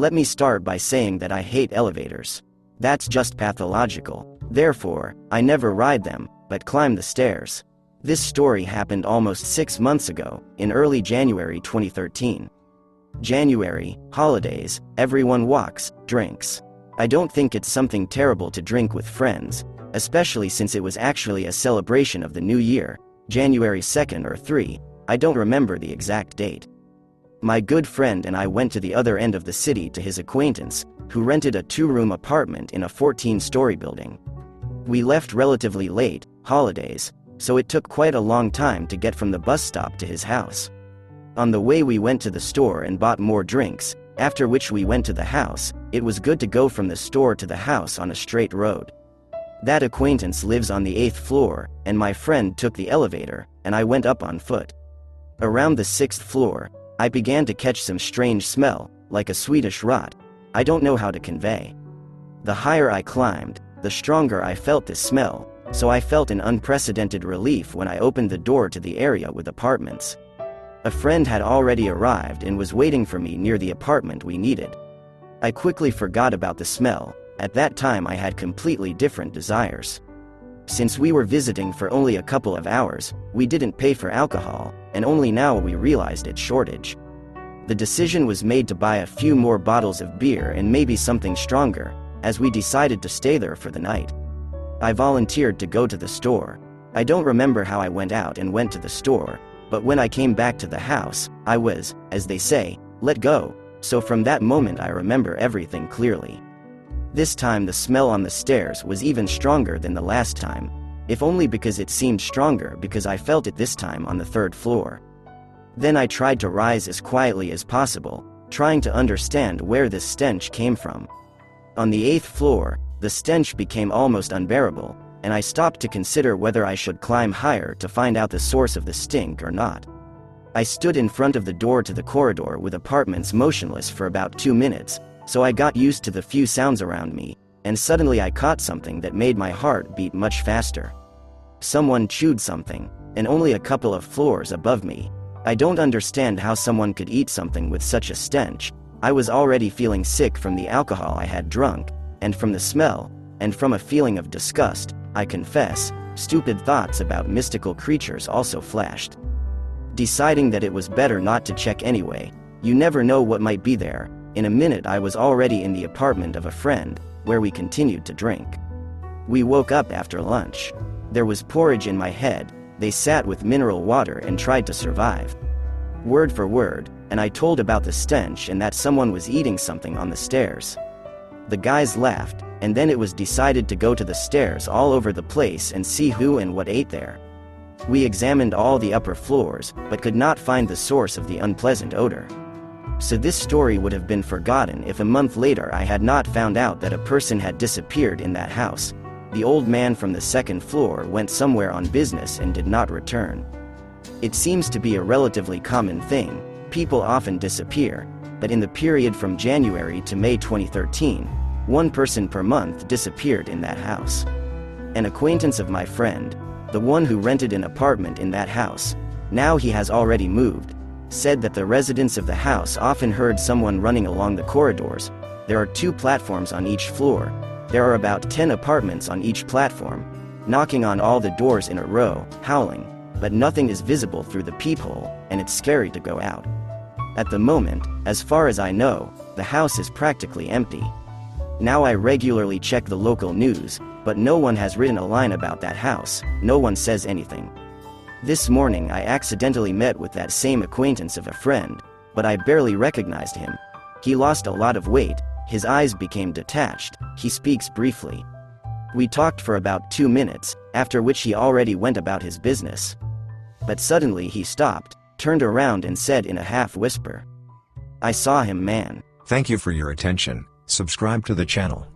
Let me start by saying that I hate elevators. That's just pathological. Therefore, I never ride them, but climb the stairs. This story happened almost 6 months ago, in early January 2013. January, holidays, everyone walks, drinks. I don't think it's something terrible to drink with friends, especially since it was actually a celebration of the new year, January 2nd or 3, I don't remember the exact date. My good friend and I went to the other end of the city to his acquaintance, who rented a 2-room apartment in a 14-story building. We left relatively late, holidays, so it took quite a long time to get from the bus stop to his house. On the way we went to the store and bought more drinks, after which we went to the house. It was good to go from the store to the house on a straight road. That acquaintance lives on the 8th floor, and my friend took the elevator, and I went up on foot. Around the 6th floor, I began to catch some strange smell, like a Swedish rot. I don't know how to convey. The higher I climbed, the stronger I felt this smell, so I felt an unprecedented relief when I opened the door to the area with apartments. A friend had already arrived and was waiting for me near the apartment we needed. I quickly forgot about the smell. At that time I had completely different desires. Since we were visiting for only a couple of hours, we didn't pay for alcohol, and only now we realized its shortage. The decision was made to buy a few more bottles of beer and maybe something stronger, as we decided to stay there for the night. I volunteered to go to the store. I don't remember how I went out and went to the store, but when I came back to the house, I was, as they say, let go, so from that moment I remember everything clearly. This time the smell on the stairs was even stronger than the last time, if only because it seemed stronger because I felt it this time on the 3rd floor. Then I tried to rise as quietly as possible, trying to understand where this stench came from. On the 8th floor, the stench became almost unbearable, and I stopped to consider whether I should climb higher to find out the source of the stink or not. I stood in front of the door to the corridor with apartments motionless for about 2 minutes, so I got used to the few sounds around me, and suddenly I caught something that made my heart beat much faster. Someone chewed something, and only a couple of floors above me. I don't understand how someone could eat something with such a stench. I was already feeling sick from the alcohol I had drunk, and from the smell, and from a feeling of disgust. I confess, stupid thoughts about mystical creatures also flashed. Deciding that it was better not to check anyway, you never know what might be there, in a minute I was already in the apartment of a friend, where we continued to drink. We woke up after lunch. There was porridge in my head, they sat with mineral water and tried to survive. Word for word, and I told about the stench and that someone was eating something on the stairs. The guys laughed, and then it was decided to go to the stairs all over the place and see who and what ate there. We examined all the upper floors, but could not find the source of the unpleasant odor. So this story would have been forgotten if a month later I had not found out that a person had disappeared in that house. The old man from the 2nd floor went somewhere on business and did not return. It seems to be a relatively common thing. People often disappear, but in the period from January to May 2013, 1 person per month disappeared in that house. An acquaintance of my friend, the one who rented an apartment in that house, now he has already moved, said that the residents of the house often heard someone running along the corridors. There are 2 platforms on each floor. There are about 10 apartments on each platform, knocking on all the doors in a row, howling, but nothing is visible through the peephole, and it's scary to go out. At the moment, as far as I know, the house is practically empty. Now I regularly check the local news, but no one has written a line about that house, no one says anything. This morning I accidentally met with that same acquaintance of a friend, but I barely recognized him. He lost a lot of weight, his eyes became detached, he speaks briefly. We talked for about 2 minutes, after which he already went about his business. But suddenly he stopped, turned around and said in a half-whisper, "I saw him, man." Thank you for your attention. Subscribe to the channel.